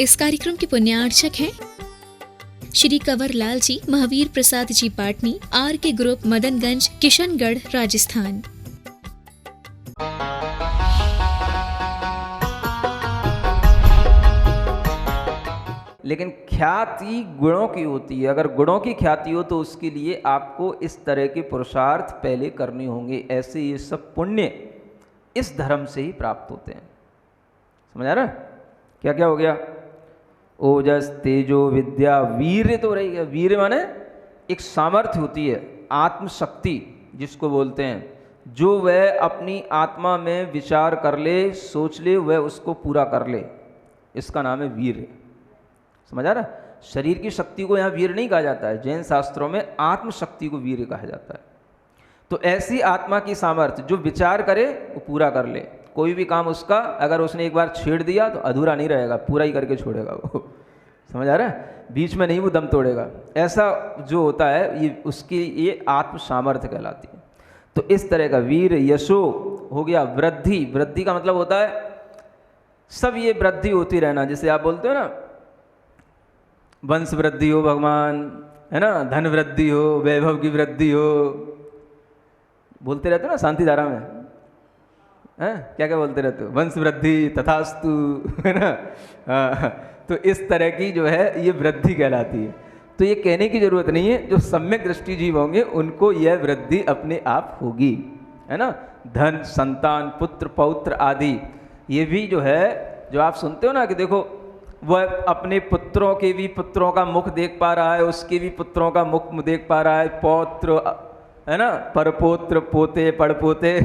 इस कार्यक्रम के पुण्यार्चक हैं श्री कंवर लाल जी, महावीर प्रसाद जी पाटनी, आर के ग्रुप, मदनगंज, किशनगढ़, राजस्थान। लेकिन ख्याति गुणों की होती है। अगर गुणों की ख्याति हो तो उसके लिए आपको इस तरह के पुरुषार्थ पहले करने होंगे। ऐसे ये सब पुण्य इस धर्म से ही प्राप्त होते हैं। समझ आ रहा है? क्या क्या हो गया? ओजस, तेजो, विद्या, वीर्य तो रही गया। वीर्य माने एक सामर्थ्य होती है, आत्मशक्ति जिसको बोलते हैं, जो वह अपनी आत्मा में विचार कर ले, सोच ले, वह उसको पूरा कर ले, इसका नाम है वीर्य। समझ आ रहा है? शरीर की शक्ति को यहाँ वीर नहीं कहा जाता है, जैन शास्त्रों में आत्मशक्ति को वीर्य कहा जाता है। तो ऐसी आत्मा की सामर्थ्य जो विचार करे वो पूरा कर ले। कोई भी काम उसका अगर उसने एक बार छेड़ दिया तो अधूरा नहीं रहेगा, पूरा ही करके छोड़ेगा वो। समझ आ रहा है? बीच में नहीं वो दम तोड़ेगा। ऐसा जो होता है ये उसकी ये आत्म सामर्थ्य कहलाती है। तो इस तरह का वीर, यशो हो गया, वृद्धि। वृद्धि का मतलब होता है सब ये वृद्धि होती रहना। जैसे आप बोलते हो ना, वंश वृद्धि हो भगवान, है ना, धन वृद्धि हो, वैभव की वृद्धि हो, बोलते रहते हो ना शांति धारा में, हैं? क्या क्या बोलते रहते हो? वंश वृद्धि तथास्तु, है ना। हाँ, तो इस तरह की जो है ये वृद्धि कहलाती है। तो ये कहने की जरूरत नहीं है, जो सम्यक दृष्टि जीव होंगे उनको यह वृद्धि अपने आप होगी, है ना। धन, संतान, पुत्र, पौत्र आदि, ये भी जो है, जो आप सुनते हो ना कि देखो वह अपने पुत्रों के भी पुत्रों का मुख देख पा रहा है, उसके भी पुत्रों का मुख देख पा रहा है, पौत्र, है ना, परपोत्र, पोते, पड़पोते।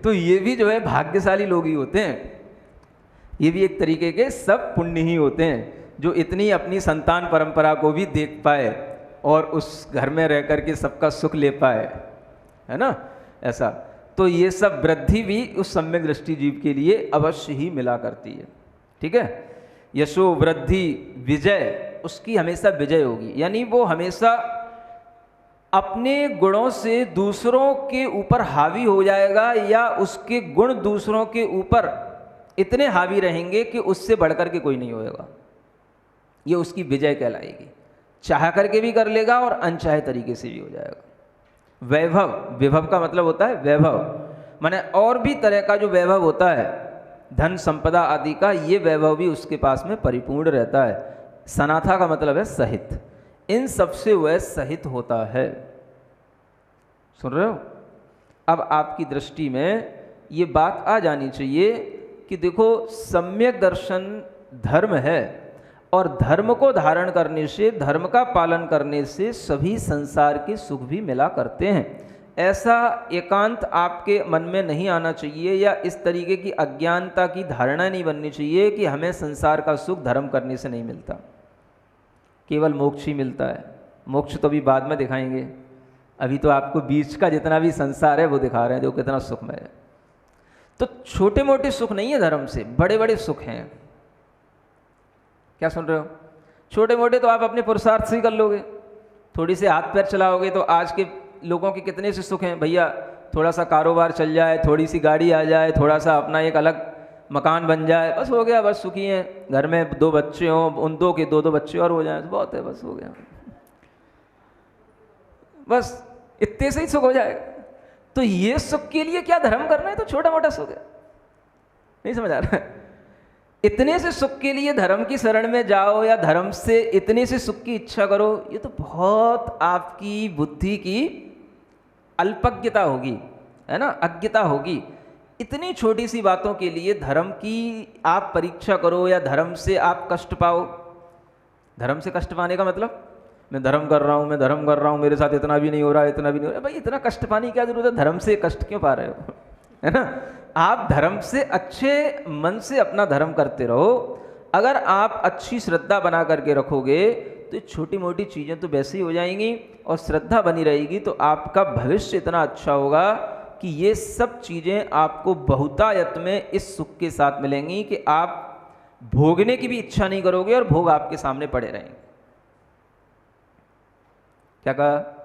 तो ये भी जो है भाग्यशाली लोग ही होते हैं। ये भी एक तरीके के सब पुण्य ही होते हैं, जो इतनी अपनी संतान परंपरा को भी देख पाए और उस घर में रह कर के सबका सुख ले पाए, है ना, ऐसा। तो ये सब वृद्धि भी उस सम्यक दृष्टि जीव के लिए अवश्य ही मिला करती है। ठीक है? यशो, वृद्धि, विजय, उसकी हमेशा विजय होगी। यानी वो हमेशा अपने गुणों से दूसरों के ऊपर हावी हो जाएगा, या उसके गुण दूसरों के ऊपर इतने हावी रहेंगे कि उससे बढ़कर के कोई नहीं होएगा। ये उसकी विजय कहलाएगी। चाह करके भी कर लेगा और अनचाहे तरीके से भी हो जाएगा। वैभव, विभव का मतलब होता है वैभव, माने और भी तरह का जो वैभव होता है, धन संपदा आदि का, ये वैभव भी उसके पास में परिपूर्ण रहता है। सनाथा का मतलब है सहित, इन सबसे वह सहित होता है। सुन रहे हो? अब आपकी दृष्टि में ये बात आ जानी चाहिए कि देखो, सम्यक दर्शन धर्म है, और धर्म को धारण करने से, धर्म का पालन करने से सभी संसार के सुख भी मिला करते हैं। ऐसा एकांत आपके मन में नहीं आना चाहिए, या इस तरीके की अज्ञानता की धारणा नहीं बननी चाहिए कि हमें संसार का सुख धर्म करने से नहीं मिलता, केवल मोक्ष ही मिलता है। मोक्ष तो अभी बाद में दिखाएंगे, अभी तो आपको बीच का जितना भी संसार है वो दिखा रहे हैं, जो कितना सुखमय है। तो छोटे मोटे सुख नहीं है धर्म से, बड़े बड़े सुख हैं। क्या सुन रहे हो? छोटे मोटे तो आप अपने पुरुषार्थ से ही कर लोगे, थोड़ी से हाथ पैर चलाओगे। तो आज के लोगों के कितने से सुख हैं भैया, थोड़ा सा कारोबार चल जाए, थोड़ी सी गाड़ी आ जाए, थोड़ा सा अपना एक अलग मकान बन जाए, बस हो गया, बस सुखी हैं। घर में 2 बच्चे हों, उन 2 के 2 बच्चे और हो जाए तो बहुत है, बस हो गया, बस इतने से ही सुख हो जाएगा। तो ये सुख के लिए क्या धर्म करना है? तो छोटा मोटा सुख है। नहीं समझ आ रहा है? इतने से सुख के लिए धर्म की शरण में जाओ, या धर्म से इतने से सुख की इच्छा करो, ये तो बहुत आपकी बुद्धि की अल्पज्ञता होगी, है ना, अज्ञता होगी। इतनी छोटी सी बातों के लिए धर्म की आप परीक्षा करो, या धर्म से आप कष्ट पाओ। धर्म से कष्ट पाने का मतलब, मैं धर्म कर रहा हूँ, मैं धर्म कर रहा हूँ, मेरे साथ इतना भी नहीं हो रहा, इतना भी नहीं हो रहा। भाई इतना कष्ट पाने की क्या जरूरत है? धर्म से कष्ट क्यों पा रहे हो? है ना। आप धर्म से अच्छे मन से अपना धर्म करते रहो। अगर आप अच्छी श्रद्धा बना करके रखोगे तो छोटी मोटी चीज़ें तो वैसे ही हो जाएंगी, और श्रद्धा बनी रहेगी तो आपका भविष्य इतना अच्छा होगा कि ये सब चीज़ें आपको बहुतायत में इस सुख के साथ मिलेंगी कि आप भोगने की भी इच्छा नहीं करोगे, और भोग आपके सामने पड़े रहेंगे। क्या कहा?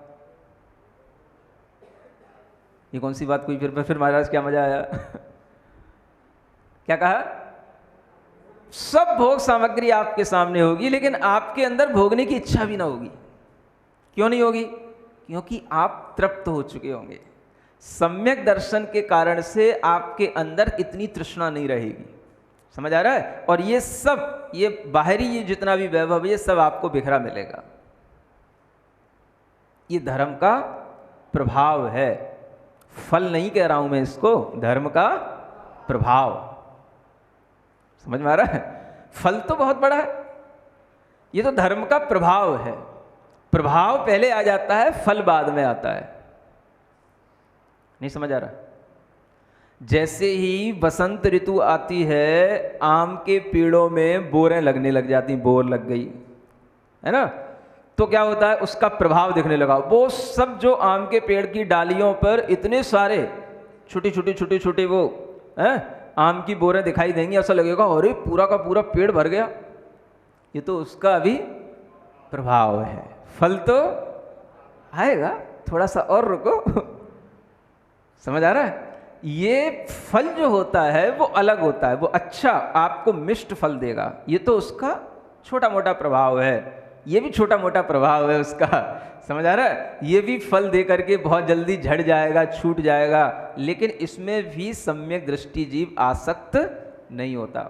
ये कौन सी बात कोई? फिर महाराज क्या मजा आया? क्या कहा? सब भोग सामग्री आपके सामने होगी, लेकिन आपके अंदर भोगने की इच्छा भी ना होगी। क्यों नहीं होगी? क्योंकि आप तृप्त हो चुके होंगे। सम्यक दर्शन के कारण से आपके अंदर इतनी तृष्णा नहीं रहेगी। समझ आ रहा है? और ये सब, ये बाहरी ये जितना भी वैभव, ये सब आपको बिखरा मिलेगा। ये धर्म का प्रभाव है, फल नहीं कह रहा हूं मैं इसको, धर्म का प्रभाव। समझ में आ रहा है? फल तो बहुत बड़ा है, ये तो धर्म का प्रभाव है। प्रभाव पहले आ जाता है, फल बाद में आता है। नहीं समझ आ रहा? जैसे ही बसंत ऋतु आती है, आम के पेड़ों में बोरें लगने लग जाती, बोर लग गई है ना, तो क्या होता है, उसका प्रभाव दिखने लगा। वो सब जो आम के पेड़ की डालियों पर इतने सारे छोटी छोटी वो आम की बोरें दिखाई देंगी, ऐसा लगेगा अरे पूरा का पूरा पेड़ भर गया। ये तो उसका अभी प्रभाव है, फल तो आएगा, थोड़ा सा और रुको। समझ आ रहा है? ये फल जो होता है वो अलग होता है, वो अच्छा आपको मिष्ट फल देगा। ये तो उसका छोटा मोटा प्रभाव है, ये भी छोटा मोटा प्रभाव है उसका। समझ आ रहा है? ये भी फल दे करके बहुत जल्दी झड़ जाएगा, छूट जाएगा, लेकिन इसमें भी सम्यक दृष्टि जीव आसक्त नहीं होता,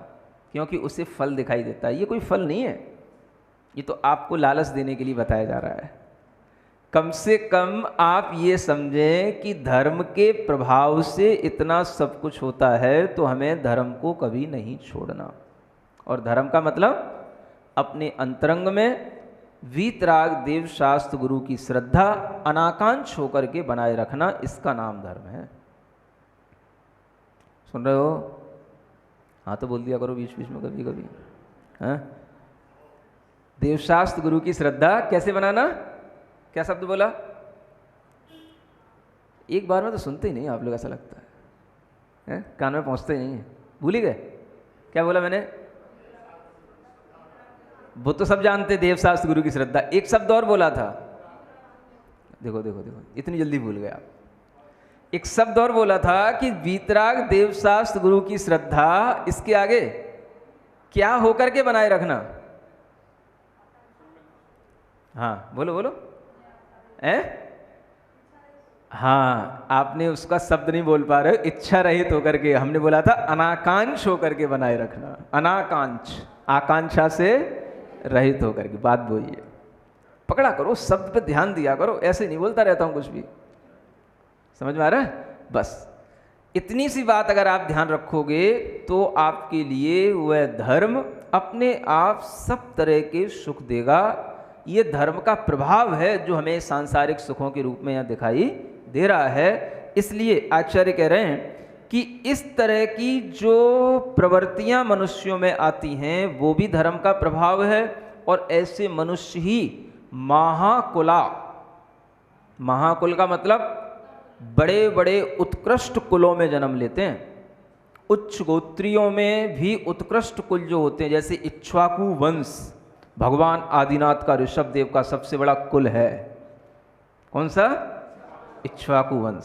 क्योंकि उसे फल दिखाई देता है। ये कोई फल नहीं है, ये तो आपको लालच देने के लिए बताया जा रहा है। कम से कम आप ये समझें कि धर्म के प्रभाव से इतना सब कुछ होता है, तो हमें धर्म को कभी नहीं छोड़ना। और धर्म का मतलब अपने अंतरंग में वीतराग देव शास्त्र गुरु की श्रद्धा अनाकांक्ष होकर के बनाए रखना, इसका नाम धर्म है। सुन रहे हो? हाँ तो बोल दिया करो बीच बीच में कभी कभी। हाँ, देवशास्त्र गुरु की श्रद्धा कैसे बनाना? क्या शब्द बोला? एक बार में तो सुनते ही नहीं आप लोग, ऐसा लगता है कान में पहुंचते ही नहीं है। भूल ही गए क्या बोला मैंने? वो तो सब जानते, देवशास्त्र गुरु की श्रद्धा। एक शब्द और बोला था, देखो देखो देखो, इतनी जल्दी भूल गए आप। एक शब्द और बोला था कि वीतराग देवशास्त्र गुरु की श्रद्धा, इसके आगे क्या होकर के बनाए रखना? हाँ बोलो बोलो। हाँ, आपने उसका शब्द नहीं बोल पा रहे, इच्छा रहित होकर के। हमने बोला था अनाकांक्ष होकर के बनाए रखना, अनाकांक्ष, आकांक्षा से रहित होकर के। बात वही है, पकड़ा करो, शब्द पे ध्यान दिया करो, ऐसे नहीं बोलता रहता हूं कुछ भी। समझ में आ रहा है? बस इतनी सी बात अगर आप ध्यान रखोगे तो आपके लिए वह धर्म अपने आप सब तरह के सुख देगा। ये धर्म का प्रभाव है जो हमें सांसारिक सुखों के रूप में यहाँ दिखाई दे रहा है। इसलिए आचार्य कह रहे हैं कि इस तरह की जो प्रवृत्तियां मनुष्यों में आती हैं वो भी धर्म का प्रभाव है, और ऐसे मनुष्य ही महाकुला, महाकुल का मतलब बड़े बड़े उत्कृष्ट कुलों में जन्म लेते हैं। उच्च गोत्रियों में भी उत्कृष्ट कुल जो होते हैं, जैसे इक्ष्वाकु वंश, भगवान आदिनाथ का, ऋषभ देव का सबसे बड़ा कुल है। कौन सा? इक्ष्वाकु वंश।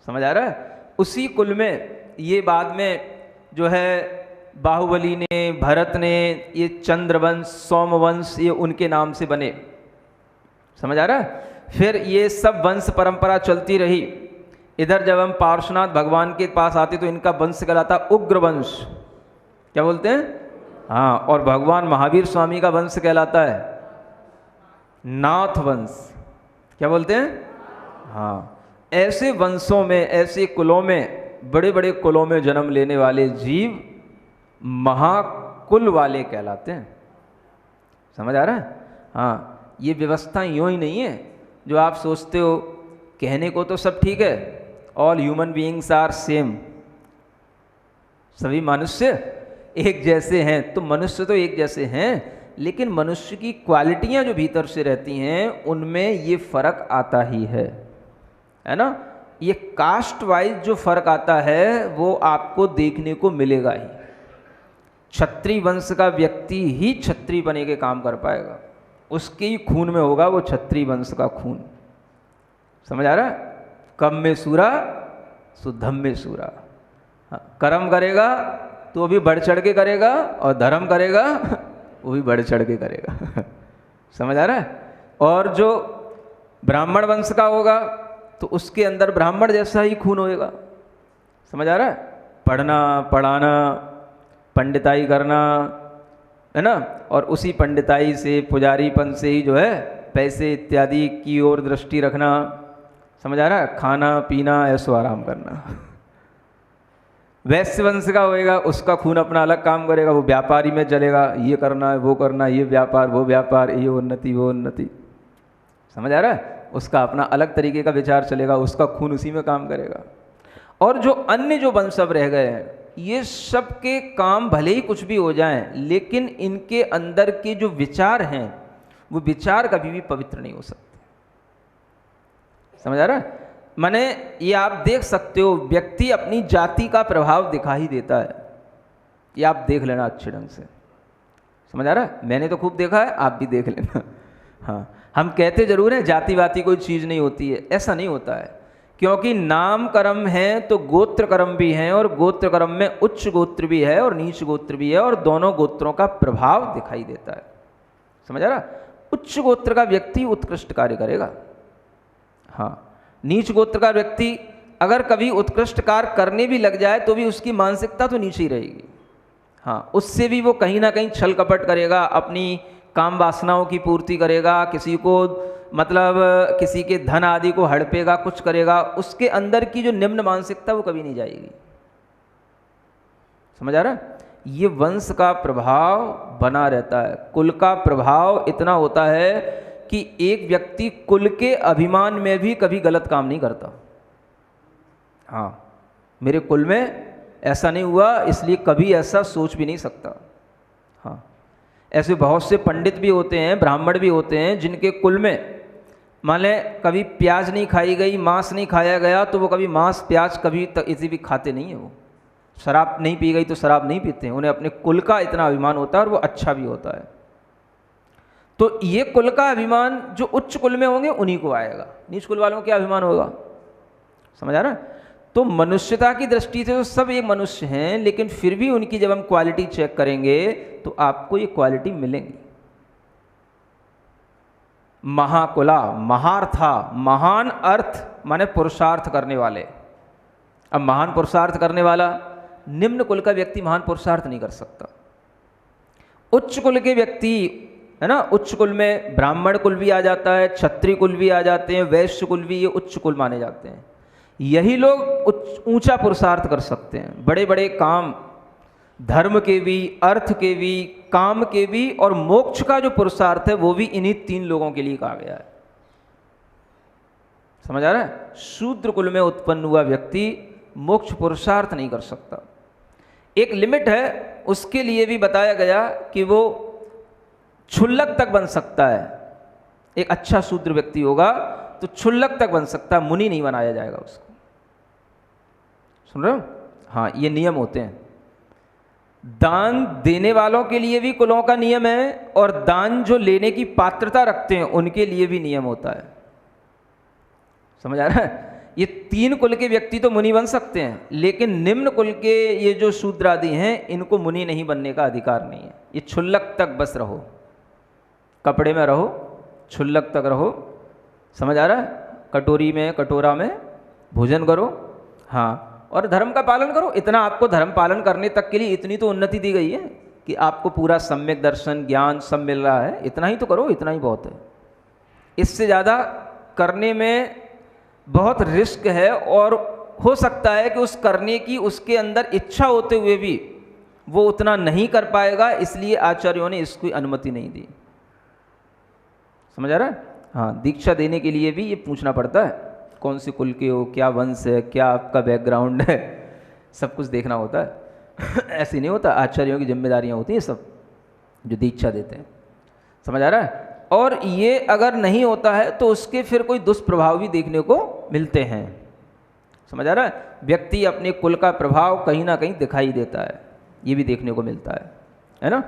समझ आ रहा है? उसी कुल में ये बाद में जो है बाहुबली ने, भरत ने, ये चंद्रवंश, सोमवंश, ये उनके नाम से बने। समझ आ रहा है? फिर ये सब वंश परंपरा चलती रही। इधर जब हम पार्श्वनाथ भगवान के पास आते तो इनका वंश कहलाता उग्र वंश। क्या बोलते हैं? हाँ, और भगवान महावीर स्वामी का वंश कहलाता है नाथ वंश। क्या बोलते हैं? हाँ, ऐसे वंशों में, ऐसे कुलों में, बड़े बड़े कुलों में जन्म लेने वाले जीव महाकुल वाले कहलाते हैं। समझ आ रहा है? हाँ, ये व्यवस्था यूँ ही नहीं है जो आप सोचते हो। कहने को तो सब ठीक है, all human beings are same, सभी मनुष्य एक जैसे हैं। तो मनुष्य तो एक जैसे हैं, लेकिन मनुष्य की क्वालिटियां जो भीतर से रहती हैं उनमें ये फर्क आता ही है ना। ये कास्ट वाइज जो फर्क आता है वो आपको देखने को मिलेगा ही। क्षत्रिय वंश का व्यक्ति ही क्षत्रिय बने के काम कर पाएगा, उसके ही खून में होगा वो क्षत्रिय वंश का खून। समझ आ रहा है? कम में सूरा शुद्धम में सूरा। हाँ, कर्म करेगा तो वो भी बढ़ चढ़ के करेगा, और धर्म करेगा वो भी बढ़ चढ़ के करेगा। समझ आ रहा है? और जो ब्राह्मण वंश का होगा तो उसके अंदर ब्राह्मण जैसा ही खून होएगा। समझ आ रहा है? पढ़ना, पढ़ाना, पंडिताई करना, है ना, और उसी पंडिताई से, पुजारीपन से ही जो है पैसे इत्यादि की ओर दृष्टि रखना। समझ आ रहा है? खाना पीना, ऐसो आराम करना। वैश्य वंश का होएगा, उसका खून अपना अलग काम करेगा, वो व्यापारी में चलेगा, ये करना है वो करना, ये व्यापार वो व्यापार, ये उन्नति वो उन्नति। समझ आ रहा है? उसका अपना अलग तरीके का विचार चलेगा, उसका खून उसी में काम करेगा। और जो अन्य जो वंशज रह गए हैं, ये सब के काम भले ही कुछ भी हो जाएं, लेकिन इनके अंदर के जो विचार हैं वो विचार कभी भी पवित्र नहीं हो सकते। समझ आ रहा है? माने ये आप देख सकते हो, व्यक्ति अपनी जाति का प्रभाव दिखा ही देता है। ये आप देख लेना अच्छे ढंग से। समझ आ रहा है? मैंने तो खूब देखा है, आप भी देख लेना। हाँ, हम कहते जरूर हैं जाति वाति कोई चीज़ नहीं होती है, ऐसा नहीं होता है। क्योंकि नाम कर्म है तो गोत्र कर्म भी हैं, और गोत्र कर्म में उच्च गोत्र भी है और नीच गोत्र भी है, और दोनों गोत्रों का प्रभाव दिखाई देता है। समझ आ रहा? उच्च गोत्र का व्यक्ति उत्कृष्ट कार्य करेगा। हाँ, नीच गोत्र का व्यक्ति अगर कभी उत्कृष्ट कार्य करने भी लग जाए तो भी उसकी मानसिकता तो नीचे ही रहेगी। हाँ, उससे भी वो कहीं ना कहीं छल कपट करेगा, अपनी काम वासनाओं की पूर्ति करेगा, किसी को मतलब किसी के धन आदि को हड़पेगा, कुछ करेगा, उसके अंदर की जो निम्न मानसिकता वो कभी नहीं जाएगी। समझ आ रहा है? ये वंश का प्रभाव बना रहता है। कुल का प्रभाव इतना होता है कि एक व्यक्ति कुल के अभिमान में भी कभी गलत काम नहीं करता। हाँ, मेरे कुल में ऐसा नहीं हुआ इसलिए कभी ऐसा सोच भी नहीं सकता। हाँ, ऐसे बहुत से पंडित भी होते हैं, ब्राह्मण भी होते हैं, जिनके कुल में मान लें कभी प्याज नहीं खाई गई, मांस नहीं खाया गया, तो वो कभी मांस प्याज कभी इसी भी खाते नहीं है। वो शराब नहीं पी गई तो शराब नहीं पीते हैं। उन्हें अपने कुल का इतना अभिमान होता है, और वो अच्छा भी होता है। तो ये कुल का अभिमान जो उच्च कुल में होंगे उन्हीं को आएगा, नीच कुल वालों को क्या अभिमान होगा? समझ आ रहा है? तो मनुष्यता की दृष्टि से तो सब एक मनुष्य हैं, लेकिन फिर भी उनकी जब हम क्वालिटी चेक करेंगे तो आपको ये क्वालिटी मिलेंगी। महाकुला, महार्था, महान अर्थ माने पुरुषार्थ करने वाले। अब महान पुरुषार्थ करने वाला, निम्न कुल का व्यक्ति महान पुरुषार्थ नहीं कर सकता। उच्च कुल के व्यक्ति, है ना, उच्च कुल में ब्राह्मण कुल भी आ जाता है, क्षत्रिय कुल भी आ जाते हैं, वैश्य कुल भी, ये उच्च कुल माने जाते हैं। यही लोग ऊंचा पुरुषार्थ कर सकते हैं। बड़े बड़े काम, धर्म के भी, अर्थ के भी, काम के भी, और मोक्ष का जो पुरुषार्थ है वो भी इन्हीं तीन लोगों के लिए कहा गया है। समझ आ रहा है? शूद्र कुल में उत्पन्न हुआ व्यक्ति मोक्ष पुरुषार्थ नहीं कर सकता। एक लिमिट है, उसके लिए भी बताया गया कि वो क्षुल्लक तक बन सकता है। एक अच्छा शूद्र व्यक्ति होगा तो क्षुल्लक तक बन सकता है, मुनि नहीं बनाया जाएगा उसको। सुन रहे हो? हाँ, ये नियम होते हैं। दान देने वालों के लिए भी कुलों का नियम है, और दान जो लेने की पात्रता रखते हैं उनके लिए भी नियम होता है। समझ आ रहा है? ये तीन कुल के व्यक्ति तो मुनि बन सकते हैं, लेकिन निम्न कुल के ये जो शूद्र आदि हैं इनको मुनि नहीं बनने का अधिकार नहीं है। ये क्षुल्लक तक बस रहो, कपड़े में रहो, क्षुल्लक तक रहो। समझ आ रहा है? कटोरी में, कटोरा में भोजन करो। हाँ, और धर्म का पालन करो। इतना आपको धर्म पालन करने तक के लिए इतनी तो उन्नति दी गई है कि आपको पूरा सम्यक दर्शन, ज्ञान सब मिल रहा है। इतना ही तो करो, इतना ही बहुत है। इससे ज़्यादा करने में बहुत रिस्क है, और हो सकता है कि उस करने की उसके अंदर इच्छा होते हुए भी वो उतना नहीं कर पाएगा, इसलिए आचार्यों ने इसकी अनुमति नहीं दी। समझ आ रहा है? हाँ, दीक्षा देने के लिए भी ये पूछना पड़ता है, कौन सी कुल के हो, क्या वंश है, क्या आपका बैकग्राउंड है, सब कुछ देखना होता है। ऐसे नहीं होता, आचार्यों की जिम्मेदारियां होती हैं सब, जो दीक्षा देते हैं। समझ आ रहा है? और ये अगर नहीं होता है तो उसके फिर कोई दुष्प्रभाव भी देखने को मिलते हैं। समझ आ रहा है? व्यक्ति अपने कुल का प्रभाव कहीं ना कहीं दिखाई देता है, ये भी देखने को मिलता है ना।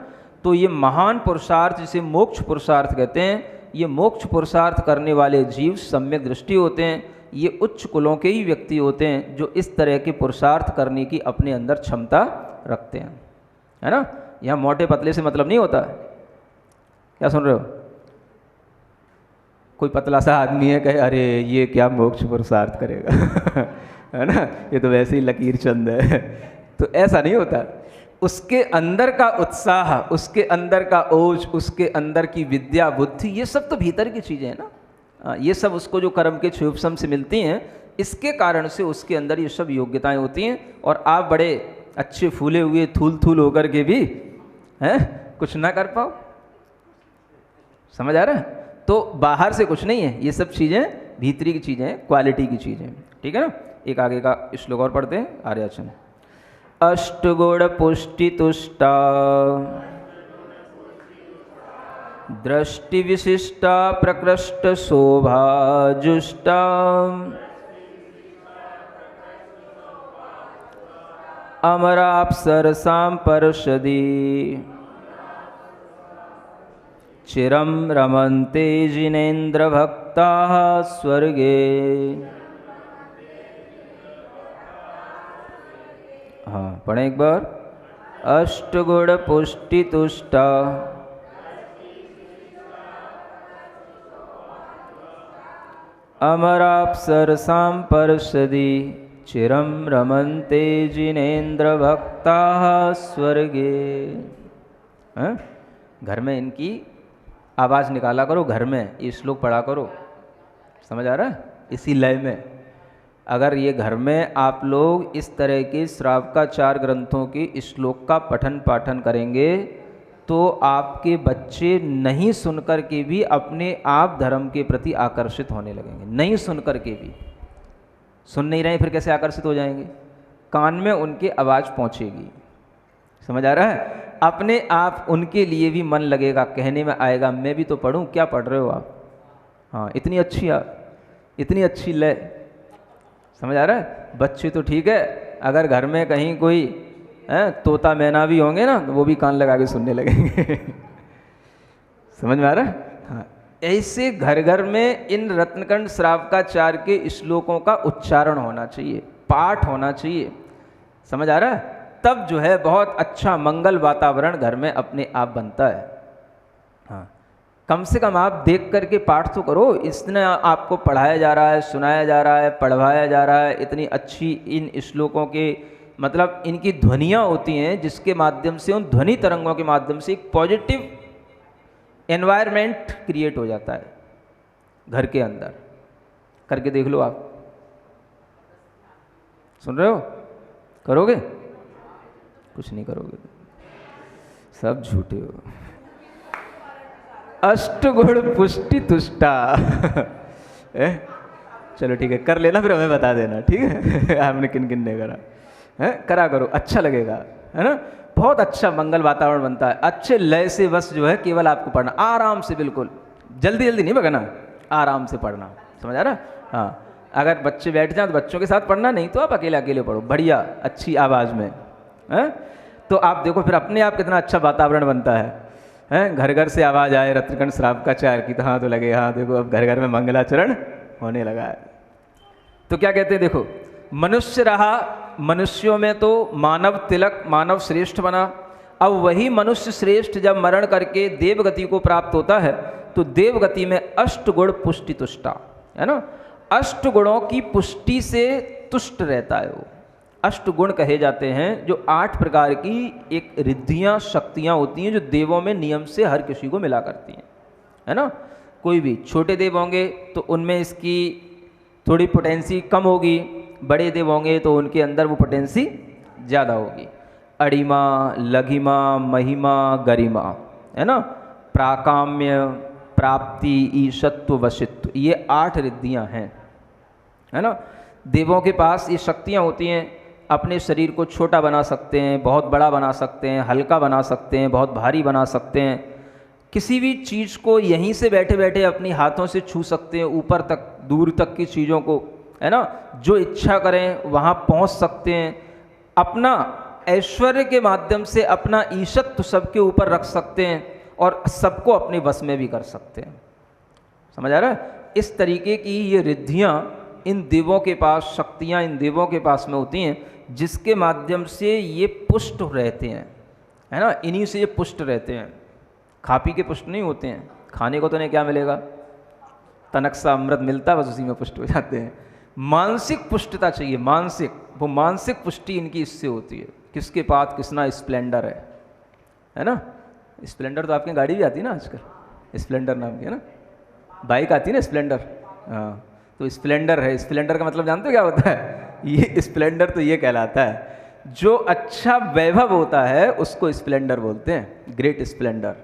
तो ये महान पुरुषार्थ, जिसे मोक्ष पुरुषार्थ कहते हैं, ये मोक्ष पुरुषार्थ करने वाले जीव सम्यक दृष्टि होते हैं। ये उच्च कुलों के ही व्यक्ति होते हैं जो इस तरह के पुरुषार्थ करने की अपने अंदर क्षमता रखते हैं, है ना। यहाँ मोटे पतले से मतलब नहीं होता। क्या सुन रहे हो? कोई पतला सा आदमी है, कहे अरे ये क्या मोक्ष पुरुषार्थ करेगा है ना, ये तो वैसे ही लकीर चंद है तो ऐसा नहीं होता। उसके अंदर का उत्साह, उसके अंदर का ओज, उसके अंदर की विद्या बुद्धि, ये सब तो भीतर की चीज़ें हैं ना। ये सब उसको जो कर्म के क्षोभसम से मिलती हैं, इसके कारण से उसके अंदर ये सब योग्यताएं होती हैं। और आप बड़े अच्छे फूले हुए थूल थूल होकर के भी हैं कुछ ना कर पाओ। समझ आ रहा है? तो बाहर से कुछ नहीं है, ये सब चीज़ें भीतरी की चीज़ें हैं, क्वालिटी की चीज़ें, ठीक है ना। एक आगे का श्लोक और पढ़ते हैं, आर्याचन। अष्टगुण पुष्टि तुष्टा दृष्टि विशिष्टा प्रकृष्ट शोभा जुष्टा अमराप्सरसां पर्षदि चिरं रमन्ते जिनेन्द्र भक्ताः स्वर्गे। हाँ पढ़ें एक बार। अष्टगुण पुष्टि तुष्टा अमराप्सरसां पर्षदि चिरं रमन्ते जिनेन्द्र भक्ताः स्वर्गे। घर में इनकी आवाज़ निकाला करो, घर में ये श्लोक पढ़ा करो। समझ आ रहा है? इसी लय में अगर ये घर में आप लोग इस तरह के श्रावकाचार ग्रंथों के श्लोक का पठन पाठन करेंगे तो आपके बच्चे नहीं सुनकर के भी अपने आप धर्म के प्रति आकर्षित होने लगेंगे। नहीं सुनकर के भी, सुन नहीं रहे फिर कैसे आकर्षित हो जाएंगे? कान में उनके आवाज़ पहुंचेगी। समझ आ रहा है? अपने आप उनके लिए भी मन लगेगा, कहने में आएगा मैं भी तो पढ़ूं, क्या पढ़ रहे हो आप? हाँ इतनी अच्छी लय। समझ आ रहा है? बच्चे तो ठीक है, अगर घर में कहीं कोई तोता मैना भी होंगे ना तो वो भी कान लगा के सुनने लगेंगे समझ में आ रहा है? हाँ ऐसे घर घर में इन रत्नकंड श्रावकाचार के श्लोकों का उच्चारण होना चाहिए, पाठ होना चाहिए। समझ आ रहा है? तब जो है बहुत अच्छा मंगल वातावरण घर में अपने आप बनता है। हाँ कम से कम आप देख करके पाठ तो करो। इसने आपको पढ़ाया जा रहा है, सुनाया जा रहा है, पढ़वाया जा रहा है, इतनी अच्छी इन श्लोकों के मतलब इनकी ध्वनियाँ होती हैं जिसके माध्यम से, उन ध्वनि तरंगों के माध्यम से एक पॉजिटिव एनवायरनमेंट क्रिएट हो जाता है घर के अंदर। करके देख लो आप। सुन रहे हो? करोगे? कुछ नहीं करोगे, सब झूठे हो। अष्टगुण पुष्टि तुष्टा चलो ठीक है, कर लेना फिर हमें बता देना, ठीक है आपने किन किन ने करा है। करा करो, अच्छा लगेगा, है ना। बहुत अच्छा मंगल वातावरण बनता है। अच्छे लय से बस जो है केवल आपको पढ़ना, आराम से, बिल्कुल जल्दी जल्दी नहीं भगना, आराम से पढ़ना। समझ आ रहा? हाँ अगर बच्चे बैठ जाएं तो बच्चों के साथ पढ़ना, नहीं तो आप अकेले अकेले पढ़ो बढ़िया अच्छी आवाज़ में, है। तो आप देखो फिर अपने आप कितना अच्छा वातावरण बनता है। घर घर से आवाज़ आए रत्नकंड श्रावकाचार की, तो हाँ तो लगे हाँ देखो अब घर घर में मंगलाचरण होने लगा है। तो क्या कहते हैं देखो, मनुष्य रहा, मनुष्यों में तो मानव तिलक, मानव श्रेष्ठ बना। अब वही मनुष्य श्रेष्ठ जब मरण करके देवगति को प्राप्त होता है तो देवगति में अष्टगुण पुष्टि तुष्टा, है ना। अष्टगुणों की पुष्टि से तुष्ट रहता है वो। अष्टगुण कहे जाते हैं जो 8 प्रकार की एक रिद्धियाँ शक्तियाँ होती हैं जो देवों में नियम से हर किसी को मिला करती हैं, है ना। कोई भी छोटे देव होंगे तो उनमें इसकी थोड़ी पोटेंसी कम होगी, बड़े देव होंगे तो उनके अंदर वो पोटेंसी ज़्यादा होगी। अड़िमा, लघिमा, महिमा, गरिमा, है ना। प्राकाम्य, प्राप्ति, ईशत्व, वशित्व, ये 8 रिद्धियाँ हैं, है ना। देवों के पास ये शक्तियाँ होती हैं, अपने शरीर को छोटा बना सकते हैं, बहुत बड़ा बना सकते हैं, हल्का बना सकते हैं, बहुत भारी बना सकते हैं। किसी भी चीज़ को यहीं से बैठे बैठे अपनी हाथों से छू सकते हैं, ऊपर तक, दूर तक की चीज़ों को, है ना। जो इच्छा करें वहाँ पहुँच सकते हैं। अपना ऐश्वर्य के माध्यम से अपना ईशत्व सबके ऊपर रख सकते हैं और सबको अपने वश में भी कर सकते हैं। समझ आ रहा है? इस तरीके की ये रिद्धियाँ इन देवों के पास, शक्तियाँ इन देवों के पास में होती हैं जिसके माध्यम से ये पुष्ट रहते हैं, है ना, इन्हीं से ये पुष्ट रहते हैं। खा पी के पुष्ट नहीं होते हैं, खाने को तो नहीं क्या मिलेगा, तनक सा अमृत मिलता, बस उसी में पुष्ट हो जाते हैं। मानसिक पुष्टता चाहिए, मानसिक, वो मानसिक पुष्टि इनकी इससे होती है। किसके पास कितना स्प्लेंडर है ना, स्प्लेंडर तो आपकी गाड़ी भी आती है ना आजकल, स्प्लेंडर नाम की, है ना, बाइक आती है ना स्प्लेंडर, हाँ, तो स्प्लेंडर है। स्प्लेंडर का मतलब जानते हो क्या होता है? ये स्प्लेंडर तो ये कहलाता है, जो अच्छा वैभव होता है उसको स्प्लेंडर बोलते हैं, ग्रेट स्प्लेंडर।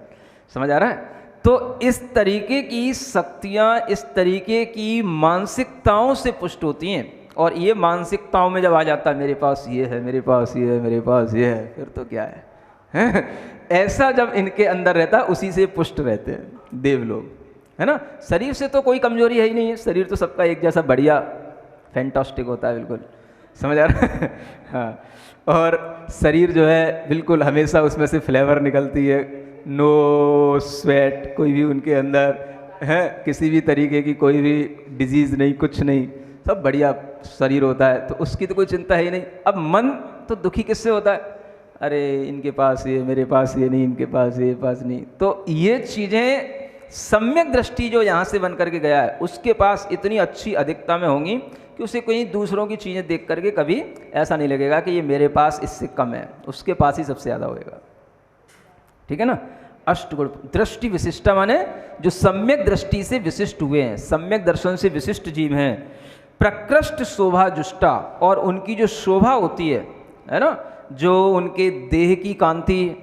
समझ आ रहा है? तो इस तरीके की शक्तियाँ, इस तरीके की मानसिकताओं से पुष्ट होती हैं। और ये मानसिकताओं में जब आ जाता है मेरे पास ये है, मेरे पास ये है, मेरे पास ये है, फिर तो क्या है? ऐसा जब इनके अंदर रहता है, उसी से पुष्ट रहते हैं देव लोग, है ना। शरीर से तो कोई कमजोरी है ही नहीं है, शरीर तो सबका एक जैसा बढ़िया फैंटास्टिक होता है, बिल्कुल। समझ आ रहा है? हाँ, और शरीर जो है बिल्कुल हमेशा उसमें से फ्लेवर निकलती है, नो स्वेट, कोई भी उनके अंदर है किसी भी तरीके की कोई भी डिजीज़ नहीं, कुछ नहीं, सब बढ़िया शरीर होता है, तो उसकी तो कोई चिंता ही नहीं। अब मन तो दुखी किससे होता है? अरे इनके पास ये, मेरे पास ये नहीं, इनके पास ये, पास नहीं। तो ये चीज़ें सम्यक दृष्टि जो यहाँ से बन करके गया है, उसके पास इतनी अच्छी अधिकता में होंगी कि उसे कोई दूसरों की चीज़ें देख करके कभी ऐसा नहीं लगेगा कि ये मेरे पास इससे कम है, उसके पास ही सबसे ज़्यादा होएगा। ठीक है ना। अष्टगुण दृष्टि विशिष्टा माने जो सम्यक दृष्टि से विशिष्ट हुए हैं, सम्यक दर्शन से विशिष्ट जीव हैं। प्रकृष्ट शोभा जुष्टा, और उनकी जो शोभा होती है ना, जो उनके देह की कांति,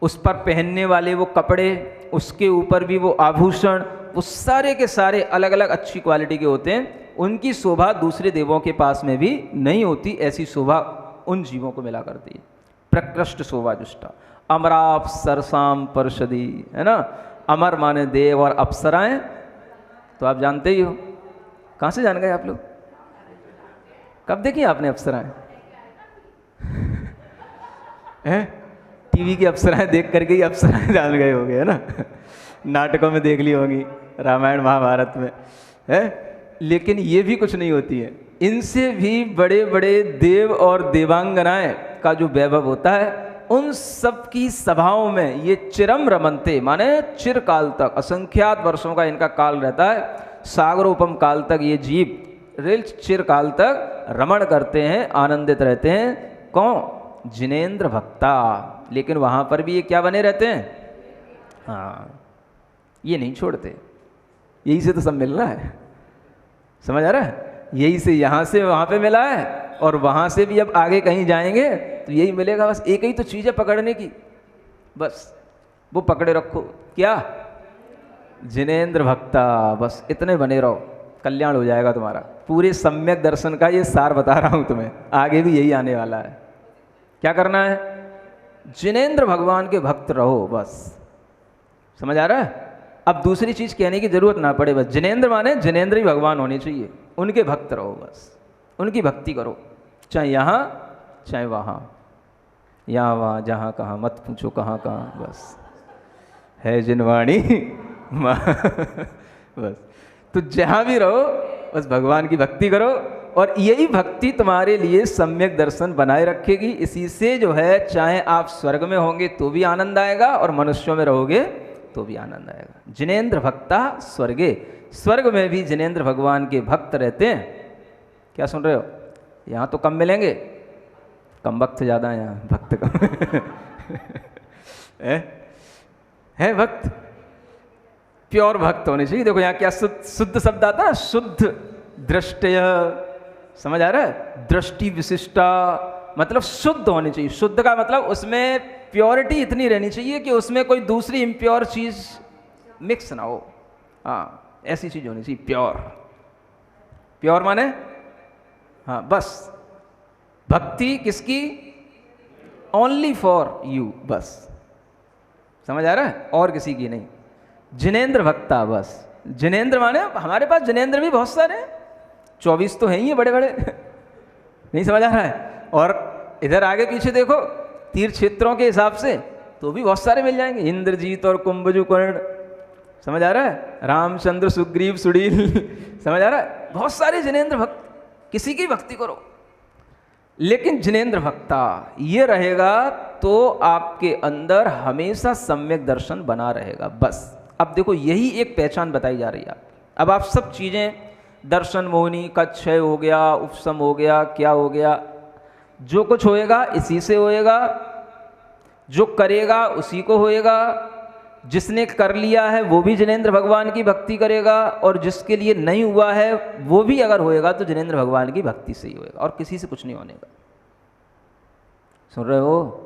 उस पर पहनने वाले वो कपड़े, उसके ऊपर भी वो आभूषण, वो सारे के सारे अलग अलग अच्छी क्वालिटी के होते हैं। उनकी शोभा दूसरे देवों के पास में भी नहीं होती, ऐसी शोभा उन जीवों को मिला करती है। प्रकृष्ट शोभा जुष्टा। अमराप सरसाम परषदी, है ना, अमर माने देव और अप्सराएं तो आप जानते ही हो। कहाँ से जान गए आप लोग? कब देखी आपने अप्सराएं? हैं? टीवी की अप्सराएं देख करके ही अप्सराएं जान गए होंगे, है ना। नाटकों में देख ली होंगी, रामायण महाभारत में, है। लेकिन ये भी कुछ नहीं होती है, इनसे भी बड़े बड़े देव और देवांगनाएं का जो वैभव होता है, उन सब की सभाओं में ये चिरम रमनते, माने चिरकाल तक, असंख्यात वर्षों का इनका काल रहता है, सागरोपम काल तक ये जीव चिरकाल तक रमण करते हैं, आनंदित रहते हैं। कौन? जिनेंद्र भक्ता। लेकिन वहाँ पर भी ये क्या बने रहते हैं? हाँ, ये नहीं छोड़ते। यही से तो सब मिल रहा है, समझ आ रहा है? यही से यहाँ से वहाँ पे मिला है, और वहाँ से भी अब आगे कहीं जाएंगे तो यही मिलेगा। बस एक ही तो चीज़ है पकड़ने की, बस वो पकड़े रखो। क्या? जिनेंद्र भक्ता। बस इतने बने रहो, कल्याण हो जाएगा तुम्हारा। पूरे सम्यक दर्शन का ये सार बता रहा हूँ तुम्हें, आगे भी यही आने वाला है। क्या करना है? जिनेंद्र भगवान के भक्त रहो, बस। समझ आ रहा है? अब दूसरी चीज़ कहने की जरूरत ना पड़े, बस जिनेंद्र माने जिनेंद्र ही भगवान होने चाहिए, उनके भक्त रहो, बस उनकी भक्ति करो, चाहे यहाँ चाहे वहाँ, यहाँ वहाँ जहाँ कहाँ, मत पूछो कहाँ कहाँ, बस है जिनवाणी बस। तो जहाँ भी रहो बस भगवान की भक्ति करो, और यही भक्ति तुम्हारे लिए सम्यक दर्शन बनाए रखेगी। इसी से जो है, चाहे आप स्वर्ग में होंगे तो भी आनंद आएगा, और मनुष्यों में रहोगे तो भी आनंद आएगा। जिनेंद्र भक्ता स्वर्गे, स्वर्ग में भी जिनेंद्र भगवान के भक्त रहते हैं। क्या सुन रहे हो? यहाँ तो कम मिलेंगे, कम भक्त ज़्यादा है, यहाँ भक्त कम है भक्त, प्योर भक्त होने चाहिए। देखो यहाँ क्या शुद्ध शब्द आता है, शुद्ध दृष्टय। समझ आ रहा है? दृष्टि विशिष्टा मतलब शुद्ध होनी चाहिए। शुद्ध का मतलब उसमें प्योरिटी इतनी रहनी चाहिए कि उसमें कोई दूसरी इम्प्योर चीज़ मिक्स ना हो। हाँ, ऐसी चीज़ होनी चाहिए प्योर। प्योर माने हाँ, बस भक्ति किसकी? ओनली फॉर यू, बस। समझ आ रहा है? और किसी की नहीं। जिनेंद्र भक्ता, बस। जिनेंद्र माने हमारे पास जिनेंद्र भी बहुत सारे हैं, 24 तो हैं ही बड़े बड़े नहीं समझ आ रहा है? और इधर आगे पीछे देखो तीर्थ क्षेत्रों के हिसाब से तो भी बहुत सारे मिल जाएंगे, इंद्रजीत और कुंभजु कर्ण। समझ आ रहा है? रामचंद्र सुग्रीव सुडील समझ आ रहा है? बहुत सारे जिनेंद्र भक्त। किसी की भक्ति करो, लेकिन जिनेंद्र भक्ता ये रहेगा तो आपके अंदर हमेशा सम्यक दर्शन बना रहेगा। बस अब देखो यही एक पहचान बताई जा रही है आपकी। अब आप सब चीज़ें दर्शन मोहिनी का क्षय हो गया, उपशम हो गया, क्या हो गया, जो कुछ होएगा इसी से होएगा, जो करेगा उसी को होएगा, जिसने कर लिया है वो भी जिनेंद्र भगवान की भक्ति करेगा, और जिसके लिए नहीं हुआ है वो भी अगर होएगा तो जिनेंद्र भगवान की भक्ति से ही होएगा, और किसी से कुछ नहीं होने का। सुन रहे हो?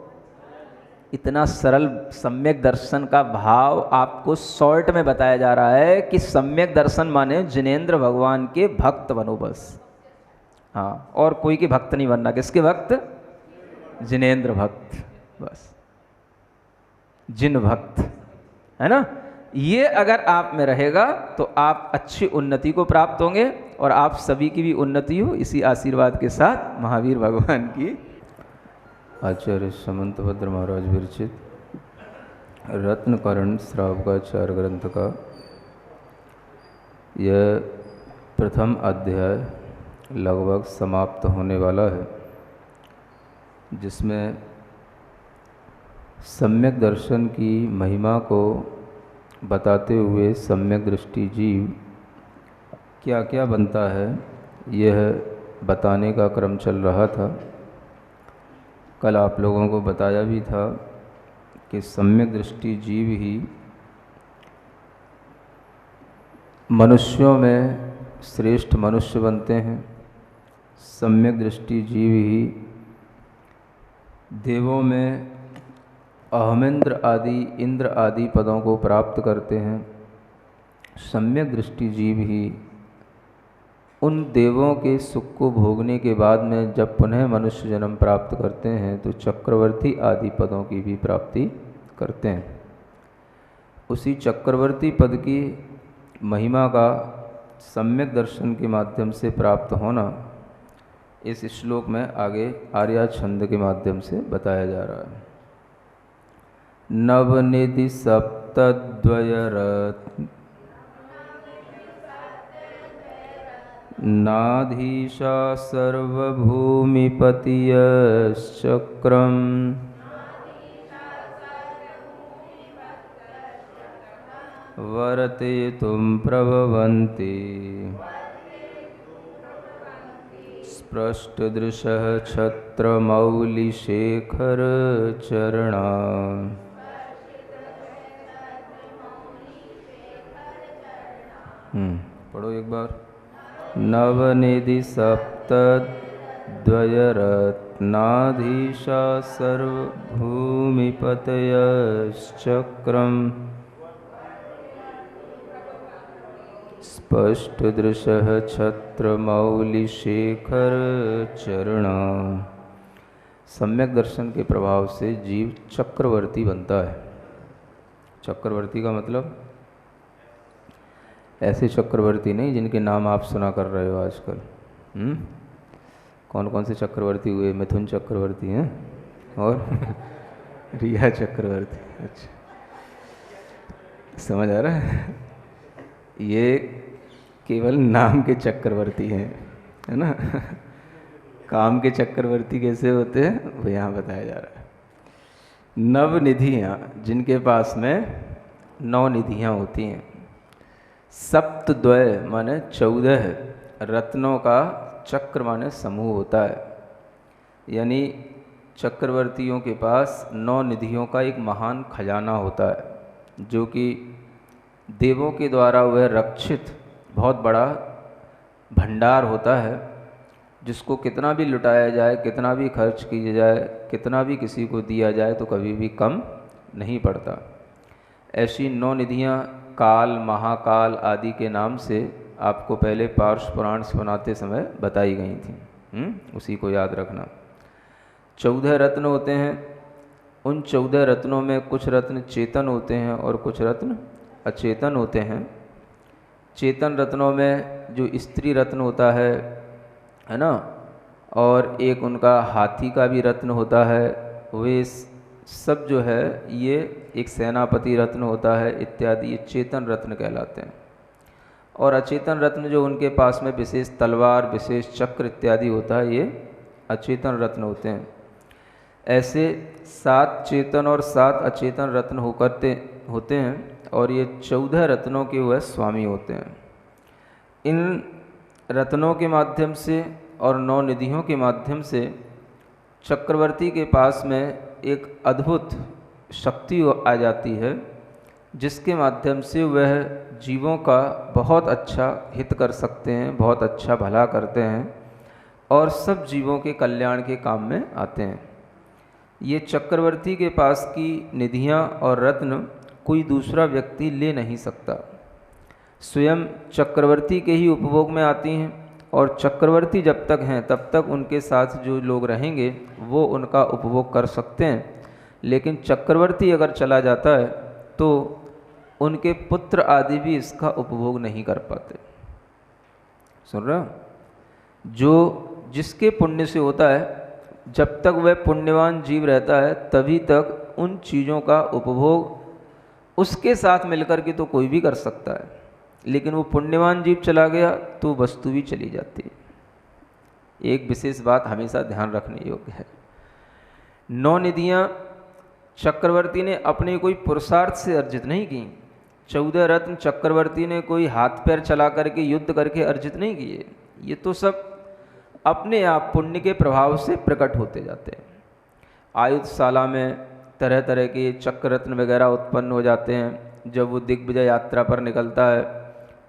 इतना सरल सम्यक दर्शन का भाव आपको शॉर्ट में बताया जा रहा है कि सम्यक दर्शन माने जिनेंद्र भगवान के भक्त बनो बस। हाँ, और कोई के भक्त नहीं बनना। किसके भक्त? जिनेंद्र भक्त, बस जिन भक्त, है ना। ये अगर आप में रहेगा तो आप अच्छी उन्नति को प्राप्त होंगे, और आप सभी की भी उन्नति हो, इसी आशीर्वाद के साथ महावीर भगवान की। आचार्य समंतभद्र महाराज विरचित रत्नकरण श्रावकाचार्य ग्रंथ का यह प्रथम अध्याय लगभग समाप्त होने वाला है, जिसमें सम्यक दर्शन की महिमा को बताते हुए सम्यक दृष्टि जीव क्या क्या बनता है यह बताने का क्रम चल रहा था। कल आप लोगों को बताया भी था कि सम्यक दृष्टि जीव ही मनुष्यों में श्रेष्ठ मनुष्य बनते हैं, सम्यक दृष्टि जीव ही देवों में अहमेंद्र आदि इंद्र आदि पदों को प्राप्त करते हैं, सम्यक दृष्टि जीव ही उन देवों के सुख को भोगने के बाद में जब पुनः मनुष्य जन्म प्राप्त करते हैं तो चक्रवर्ती आदि पदों की भी प्राप्ति करते हैं। उसी चक्रवर्ती पद की महिमा का सम्यक दर्शन के माध्यम से प्राप्त होना इस श्लोक में आगे आर्या छंद के माध्यम से बताया जा रहा है। नवनिधि सप्तद्वयरत् नाधीशा सर्वभूमिपतियश्चक्रम् वर्तयितुं प्रभवन्ति स्पृष्टदृशः छत्रमौलिशेखरचरणा। पढ़ो एक बार। नवनिधि सप्तद्वयरत्नाधीशा सर्वभूमिपतयश्चक्रम् स्पष्टदृशः छत्रमौलिशेखरचरणा। सम्यक दर्शन के प्रभाव से जीव चक्रवर्ती बनता है। चक्रवर्ती का मतलब ऐसे चक्रवर्ती नहीं जिनके नाम आप सुना कर रहे हो आजकल। कौन कौन से चक्रवर्ती हुए? मिथुन चक्रवर्ती हैं और रिया चक्रवर्ती। अच्छा, समझ आ रहा है? ये केवल नाम के चक्रवर्ती हैं, है ना। काम के चक्रवर्ती कैसे होते हैं वो यहाँ बताया जा रहा है। नवनिधियाँ, जिनके पास में 9 निधियाँ होती हैं। सप्तद्वय माने 14 रत्नों का चक्र माने समूह होता है, यानी चक्रवर्तियों के पास 9 निधियों का एक महान खजाना होता है, जो कि देवों के द्वारा वह रक्षित बहुत बड़ा भंडार होता है, जिसको कितना भी लुटाया जाए, कितना भी खर्च किया जाए, कितना भी किसी को दिया जाए तो कभी भी कम नहीं पड़ता। ऐसी 9 निधियाँ काल, महाकाल आदि के नाम से आपको पहले पार्श्व पुराण सुनाते समय बताई गई थी। उसी को याद रखना। 14 रत्न होते हैं। उन 14 रत्नों में कुछ रत्न चेतन होते हैं और कुछ रत्न अचेतन होते हैं। चेतन रत्नों में जो स्त्री रत्न होता है ना, और एक उनका हाथी का भी रत्न होता है, वे सब जो है ये एक सेनापति रत्न होता है इत्यादि, ये चेतन रत्न कहलाते हैं। और अचेतन रत्न जो उनके पास में विशेष तलवार, विशेष चक्र इत्यादि होता है, ये अचेतन रत्न होते हैं। ऐसे 7 चेतन और 7 अचेतन रत्न होते हैं और ये 14 रत्नों के वह स्वामी होते हैं। इन रत्नों के माध्यम से और 9 निधियों के माध्यम से चक्रवर्ती के पास में एक अद्भुत शक्ति आ जाती है, जिसके माध्यम से वह जीवों का बहुत अच्छा हित कर सकते हैं, बहुत अच्छा भला करते हैं और सब जीवों के कल्याण के काम में आते हैं। ये चक्रवर्ती के पास की निधियाँ और रत्न कोई दूसरा व्यक्ति ले नहीं सकता, स्वयं चक्रवर्ती के ही उपभोग में आती हैं और चक्रवर्ती जब तक हैं तब तक उनके साथ जो लोग रहेंगे वो उनका उपभोग कर सकते हैं। लेकिन चक्रवर्ती अगर चला जाता है तो उनके पुत्र आदि भी इसका उपभोग नहीं कर पाते। सुन रहे हो? जो जिसके पुण्य से होता है, जब तक वह पुण्यवान जीव रहता है तभी तक उन चीज़ों का उपभोग उसके साथ मिलकर के तो कोई भी कर सकता है, लेकिन वो पुण्यवान जीव चला गया तो वस्तु भी चली जाती है। एक विशेष बात हमेशा ध्यान रखने योग्य है, 9 निधियाँ चक्रवर्ती ने अपने कोई पुरुषार्थ से अर्जित नहीं की। 14 रत्न चक्रवर्ती ने कोई हाथ पैर चला करके युद्ध करके अर्जित नहीं किए। ये तो सब अपने आप पुण्य के प्रभाव से प्रकट होते जाते हैं। आयुधशाला में तरह तरह के चक्र रत्न वगैरह उत्पन्न हो जाते हैं। जब वो दिग्विजय यात्रा पर निकलता है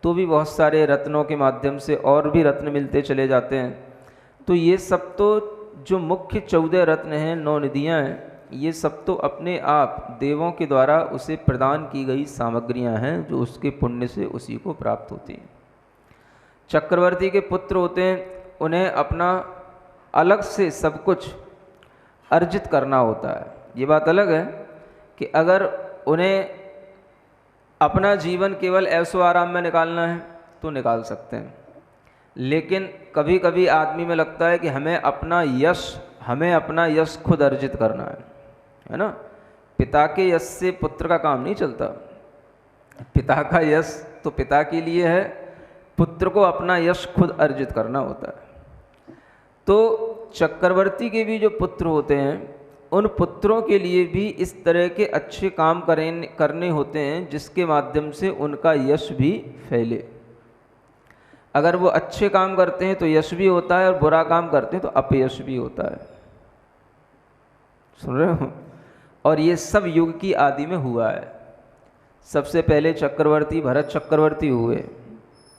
तो भी बहुत सारे रत्नों के माध्यम से और भी रत्न मिलते चले जाते हैं। तो ये सब तो जो मुख्य 14 रत्न हैं, 9 निधियाँ हैं, ये सब तो अपने आप देवों के द्वारा उसे प्रदान की गई सामग्रियां हैं जो उसके पुण्य से उसी को प्राप्त होती हैं। चक्रवर्ती के पुत्र होते हैं, उन्हें अपना अलग से सब कुछ अर्जित करना होता है। ये बात अलग है कि अगर उन्हें अपना जीवन केवल ऐशो आराम में निकालना है तो निकाल सकते हैं, लेकिन कभी कभी आदमी में लगता है कि हमें अपना यश खुद अर्जित करना है ना। पिता के यश से पुत्र का काम नहीं चलता। पिता का यश तो पिता के लिए है, पुत्र को अपना यश खुद अर्जित करना होता है। तो चक्रवर्ती के भी जो पुत्र होते हैं, उन पुत्रों के लिए भी इस तरह के अच्छे काम करने होते हैं जिसके माध्यम से उनका यश भी फैले। अगर वो अच्छे काम करते हैं तो यश भी होता है और बुरा काम करते हैं तो अपयश भी होता है। सुन रहे हो? और ये सब युग की आदि में हुआ है। सबसे पहले चक्रवर्ती भरत चक्रवर्ती हुए,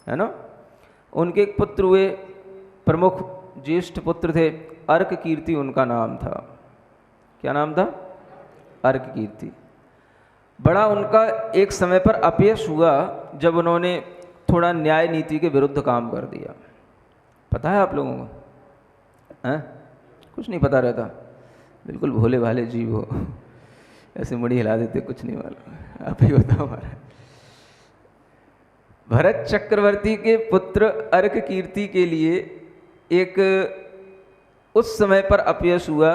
है ना। उनके एक पुत्र हुए, प्रमुख ज्येष्ठ पुत्र थे, अर्क कीर्ति उनका नाम था। क्या नाम था? अर्क कीर्ति। बड़ा उनका एक समय पर अपयश हुआ जब उन्होंने थोड़ा न्याय नीति के विरुद्ध काम कर दिया। पता है आप लोगों को? हैं? कुछ नहीं पता रहता, बिल्कुल भोले भाले जीव हो, ऐसे मुड़ी हिला देते, कुछ नहीं मालूम। आप ही बताओ। हमारा भरत चक्रवर्ती के पुत्र अर्क कीर्ति के लिए एक उस समय पर अपयश हुआ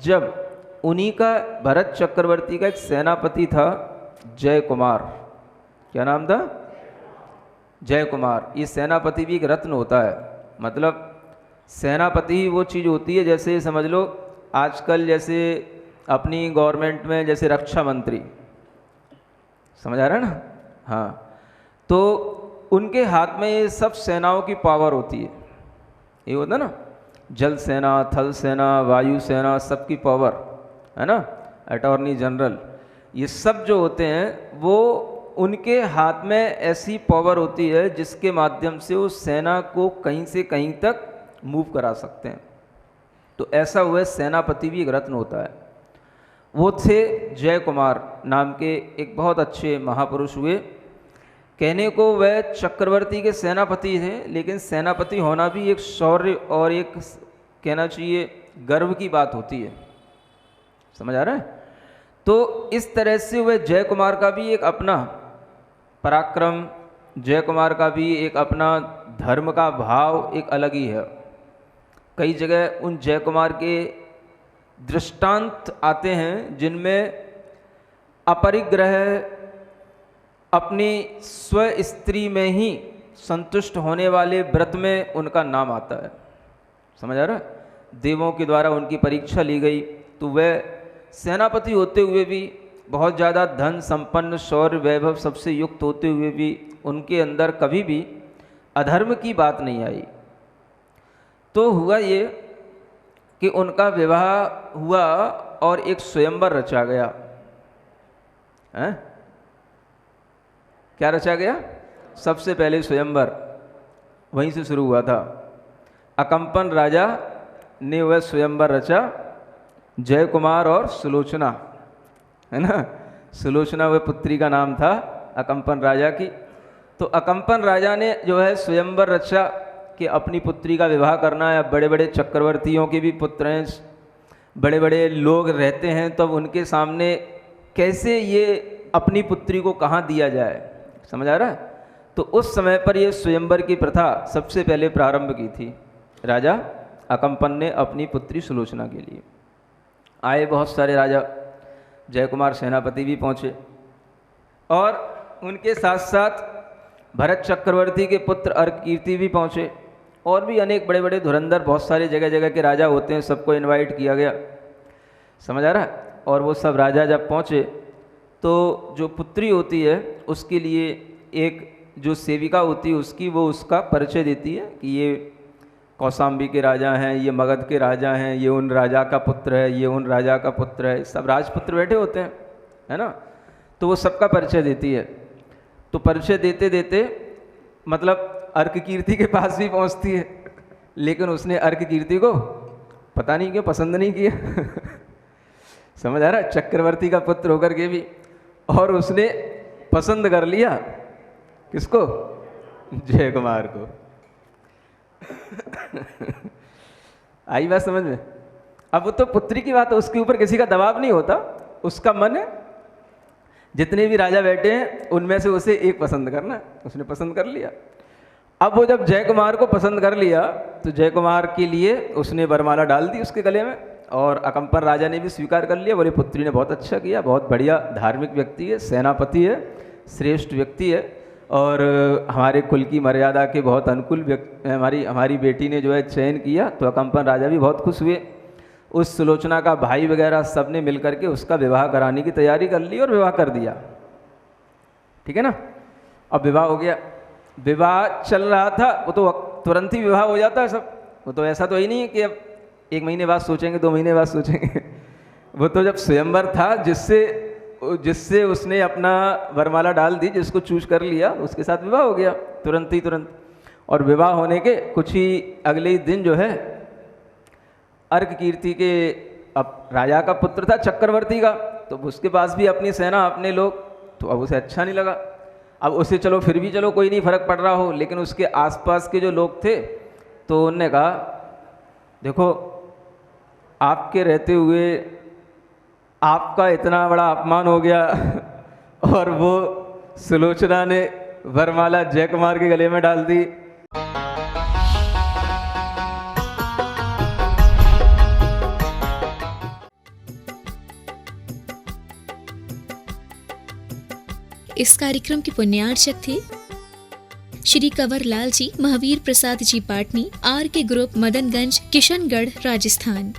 जब उन्हीं का, भरत चक्रवर्ती का एक सेनापति था जय कुमार। क्या नाम था? जय कुमार। ये सेनापति भी एक रत्न होता है। मतलब सेनापति ही वो चीज़ होती है, जैसे समझ लो आजकल जैसे अपनी गवर्नमेंट में जैसे रक्षा मंत्री, समझ आ रहा है ना। हाँ, तो उनके हाथ में ये सब सेनाओं की पावर होती है। ये होता है ना, जल सेना, थल सेना, वायु सेना, सबकी पावर, है ना। अटॉर्नी जनरल, ये सब जो होते हैं वो उनके हाथ में ऐसी पावर होती है जिसके माध्यम से वो सेना को कहीं से कहीं तक मूव करा सकते हैं। तो ऐसा हुआ, सेनापति भी एक रत्न होता है। वो थे जय कुमार नाम के एक बहुत अच्छे महापुरुष हुए। कहने को वह चक्रवर्ती के सेनापति थे, लेकिन सेनापति होना भी एक शौर्य और एक कहना चाहिए गर्व की बात होती है। समझ आ रहा है? तो इस तरह से वह जय कुमार का भी एक अपना पराक्रम, जय कुमार का भी एक अपना धर्म का भाव एक अलग ही है। कई जगह उन जय कुमार के दृष्टांत आते हैं जिनमें अपरिग्रह, अपनी स्व स्त्री में ही संतुष्ट होने वाले व्रत में उनका नाम आता है। समझ आ रहा है? देवों के द्वारा उनकी परीक्षा ली गई, तो वह सेनापति होते हुए भी, बहुत ज़्यादा धन संपन्न, शौर्य वैभव सबसे युक्त होते हुए भी उनके अंदर कभी भी अधर्म की बात नहीं आई। तो हुआ ये कि उनका विवाह हुआ और एक स्वयंवर रचा गया। हैं? क्या रचा गया? सबसे पहले स्वयंवर वहीं से शुरू हुआ था। अकंपन राजा ने वह स्वयंवर रचा, जय कुमार और सुलोचना, है ना। सुलोचना वह पुत्री का नाम था अकंपन राजा की। तो अकंपन राजा ने जो है स्वयंवर रचा कि अपनी पुत्री का विवाह करना है। अब बड़े बड़े चक्रवर्तियों के भी पुत्र हैं, बड़े बड़े लोग रहते हैं, तब उनके सामने कैसे ये अपनी पुत्री को कहाँ दिया जाए, समझ आ रहा है। तो उस समय पर ये स्वयंवर की प्रथा सबसे पहले प्रारंभ की थी। राजा अकंपन ने अपनी पुत्री सुलोचना के लिए। आए बहुत सारे राजा, जय कुमार सेनापति भी पहुँचे, और उनके साथ साथ भरत चक्रवर्ती के पुत्र अर्ककीर्ति भी पहुँचे, और भी अनेक बड़े बड़े धुरंधर बहुत सारे जगह जगह के राजा होते हैं, सबको इनवाइट किया गया, समझ आ रहा है। और वो सब राजा जब पहुँचे तो जो पुत्री होती है उसके लिए एक जो सेविका होती है उसकी, वो उसका परिचय देती है कि ये कौशाम्बी के राजा हैं, ये मगध के राजा हैं, ये उन राजा का पुत्र है, ये उन राजा का पुत्र है, सब राजपुत्र बैठे होते हैं, है ना। तो वो सबका परिचय देती है। तो परिचय देते देते मतलब अर्ककीर्ति के पास भी पहुंचती है, लेकिन उसने अर्ककीर्ति को पता नहीं क्यों पसंद नहीं किया समझ आ रहा है, चक्रवर्ती का पुत्र होकर के भी। और उसने पसंद कर लिया किसको? जय कुमार को आई बात समझ में? अब वो तो पुत्री की बात है, उसके ऊपर किसी का दबाव नहीं होता, उसका मन है, जितने भी राजा बैठे हैं उनमें से उसे एक पसंद करना, उसने पसंद कर लिया। अब वो जब जय कुमार को पसंद कर लिया तो जय कुमार के लिए उसने वरमाला डाल दी उसके गले में, और अकंपन राजा ने भी स्वीकार कर लिया। बोले पुत्री ने बहुत अच्छा किया, बहुत बढ़िया धार्मिक व्यक्ति है, सेनापति है, श्रेष्ठ व्यक्ति है, और हमारे कुल की मर्यादा के बहुत अनुकूल व्यक्ति, हमारी बेटी ने जो है चयन किया। तो अकंपन राजा भी बहुत खुश हुए। उस सुलोचना का भाई वगैरह सब ने मिल करके उसका विवाह कराने की तैयारी कर ली और विवाह कर दिया, ठीक है ना। अब विवाह हो गया, विवाह चल रहा था, वो तो तुरंत ही विवाह हो जाता है सब, वो तो ऐसा तो ही नहीं है कि अब 1 महीने बाद सोचेंगे, 2 महीने बाद सोचेंगे वो तो जब स्वयंवर था, जिससे उसने अपना वरमाला डाल दी, जिसको चूज कर लिया, उसके साथ विवाह हो गया तुरंत। और विवाह होने के कुछ ही अगले ही दिन जो है अर्ककीर्ति के, अब राजा का पुत्र था चक्रवर्ती का, तो उसके पास भी अपनी सेना, अपने लोग, तो अब उसे अच्छा नहीं लगा। अब उसे चलो फिर भी चलो कोई नहीं फर्क पड़ रहा हो, लेकिन उसके आसपास के जो लोग थे तो उनने कहा देखो आपके रहते हुए आपका इतना बड़ा अपमान हो गया और वो सुलोचना ने वरमाला जय कुमार के गले में डाल दी। इस कार्यक्रम के पुण्यार्चक थे श्री कंवर लाल जी, महावीर प्रसाद जी पाटनी, आर के ग्रुप, मदनगंज, किशनगढ़, राजस्थान।